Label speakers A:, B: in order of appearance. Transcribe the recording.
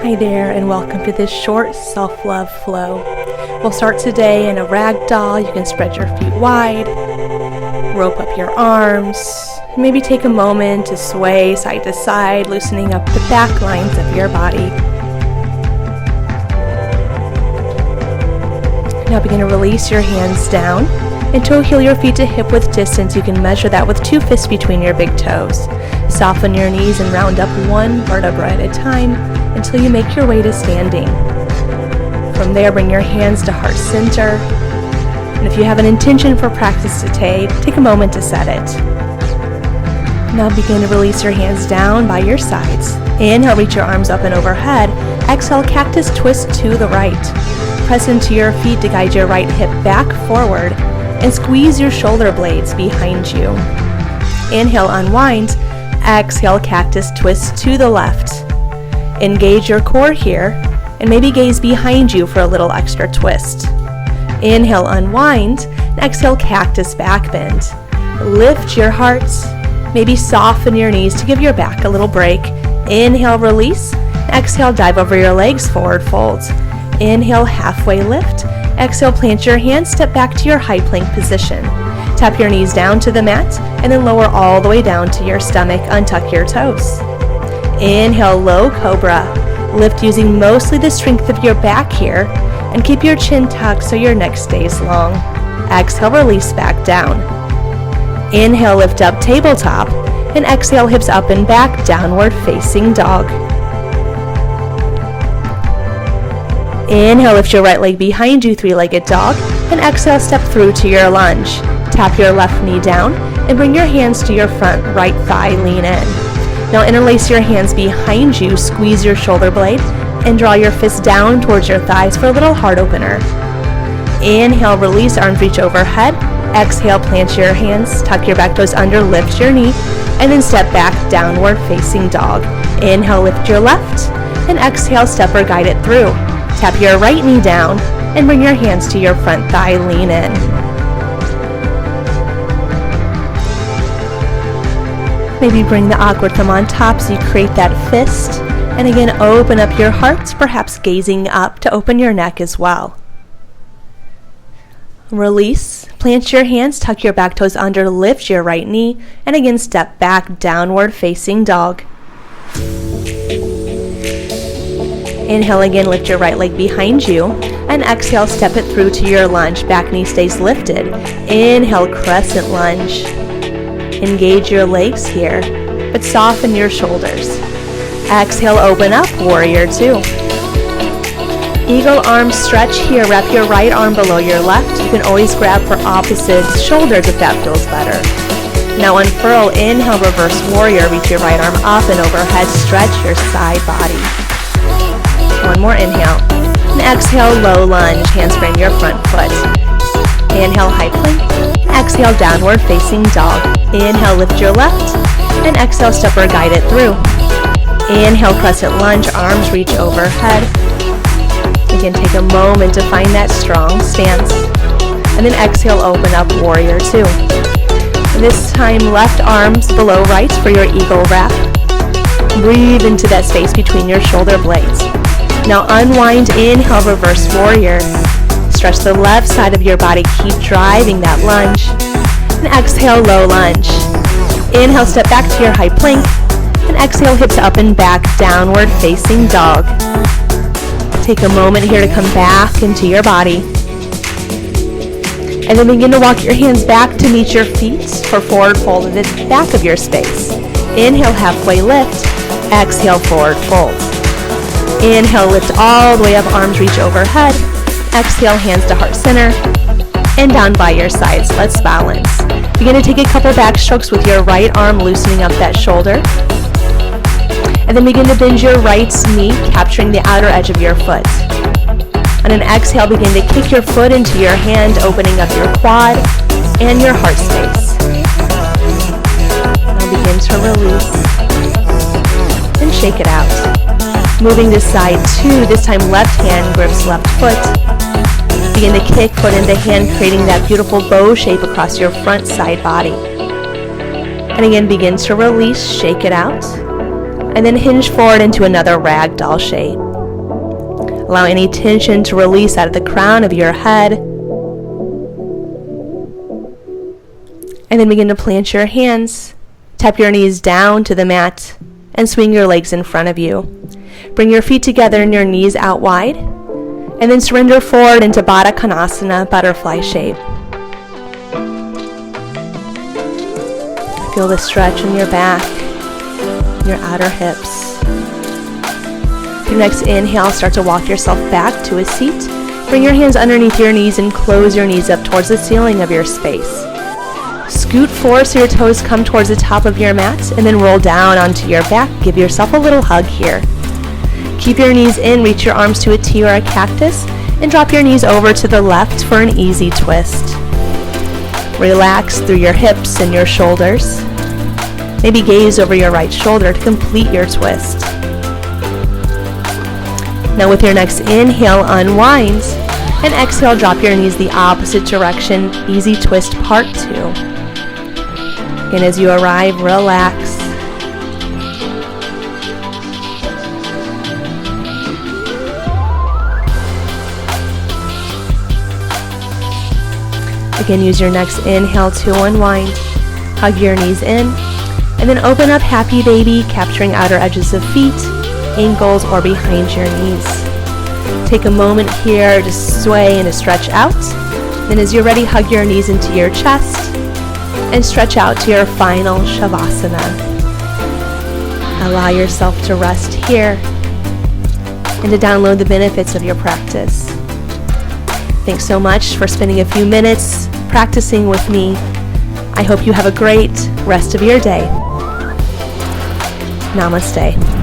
A: Hi there, and welcome to this short self-love flow. We'll start today in a ragdoll. You can spread your feet wide, rope up your arms, and maybe take a moment to sway side to side, loosening up the back lines of your body. Now begin to release your hands down and toe heel your feet to hip width distance. You can measure that with 2 fists between your big toes. Soften your knees and round up one vertebra at a time until you make your way to standing. From there, bring your hands to heart center. And if you have an intention for practice today, take a moment to set it. Now begin to release your hands down by your sides. Inhale, reach your arms up and overhead. Exhale, cactus twist to the right. Press into your feet to guide your right hip back forward and squeeze your shoulder blades behind you. Inhale, unwind. Exhale, cactus twist to the left. Engage your core here and maybe gaze behind you for a little extra twist. Inhale, unwind, and exhale, cactus back bend. Lift your heart, maybe soften your knees to give your back a little break. Inhale, release. Exhale, dive over your legs, forward fold. Inhale, halfway lift. Exhale, plant your hands, step back to your high plank position. Tap your knees down to the mat and then lower all the way down to your stomach. Untuck your toes. Inhale, low cobra. Lift using mostly the strength of your back here and keep your chin tucked so your neck stays long. Exhale, release back down. Inhale, lift up tabletop, and exhale, hips up and back, downward facing dog. Inhale, lift your right leg behind you, three-legged dog, and exhale, step through to your lunge. Tap your left knee down and bring your hands to your front right thigh, lean in. Now interlace your hands behind you, squeeze your shoulder blade, and draw your fists down towards your thighs for a little heart opener. Inhale, release, arms reach overhead. Exhale, plant your hands, tuck your back toes under, lift your knee, and then step back, downward facing dog. Inhale, lift your left, and exhale, step or guide it through. Tap your right knee down, and bring your hands to your front thigh, lean in. Maybe bring the awkward thumb on top so you create that fist. And again, open up your heart, perhaps gazing up to open your neck as well. Release, plant your hands, tuck your back toes under, lift your right knee, and again, step back, downward facing dog. Inhale again, lift your right leg behind you, and exhale, step it through to your lunge. Back knee stays lifted. Inhale, crescent lunge. Engage your legs here, but soften your shoulders. Exhale, open up, warrior two. Eagle arm stretch here. Wrap your right arm below your left. You can always grab for opposite shoulders if that feels better. Now unfurl, inhale, reverse warrior. Reach your right arm up and overhead. Stretch your side body. One more inhale. And exhale, low lunge. Handspring your front foot. Inhale, high plank. Exhale, downward facing dog. Inhale, lift your left, and exhale, step or guide it through. Inhale, crescent lunge, arms reach overhead. Again, take a moment to find that strong stance. And then exhale, open up, warrior two. This time, left arms below right for your eagle wrap. Breathe into that space between your shoulder blades. Now unwind, inhale, reverse warrior. Stretch the left side of your body, keep driving that lunge. And exhale, low lunge. Inhale, step back to your high plank. And exhale, hips up and back, downward facing dog. Take a moment here to come back into your body. And then begin to walk your hands back to meet your feet for forward fold at the back of your space. Inhale, halfway lift. Exhale, forward fold. Inhale, lift all the way up, arms reach overhead. Exhale, hands to heart center, and down by your sides. Let's balance. Begin to take a couple back strokes with your right arm, loosening up that shoulder. And then begin to bend your right knee, capturing the outer edge of your foot. On an exhale, begin to kick your foot into your hand, opening up your quad and your heart space. Now begin to release and shake it out. Moving to side two, this time left hand grips left foot. Begin to kick foot into hand, creating that beautiful bow shape across your front side body. And again, begin to release, shake it out, and then hinge forward into another ragdoll shape. Allow any tension to release out of the crown of your head. And then begin to plant your hands. Tap your knees down to the mat and swing your legs in front of you. Bring your feet together and your knees out wide. And then surrender forward into Baddha Konasana, butterfly shape. Feel the stretch in your back, your outer hips. Your next inhale, start to walk yourself back to a seat. Bring your hands underneath your knees and close your knees up towards the ceiling of your space. Scoot forward so your toes come towards the top of your mat, and then roll down onto your back. Give yourself a little hug here. Keep your knees in, reach your arms to a T or a cactus, and drop your knees over to the left for an easy twist. Relax through your hips and your shoulders. Maybe gaze over your right shoulder to complete your twist. Now with your next inhale, unwind, and exhale, drop your knees the opposite direction. Easy twist part 2. And as you arrive, relax. Again, use your next inhale to unwind. Hug your knees in. And then open up Happy Baby, capturing outer edges of feet, ankles, or behind your knees. Take a moment here to sway and to stretch out. Then as you're ready, hug your knees into your chest and stretch out to your final Shavasana. Allow yourself to rest here and to download the benefits of your practice. Thanks so much for spending a few minutes practicing with me. I hope you have a great rest of your day. Namaste.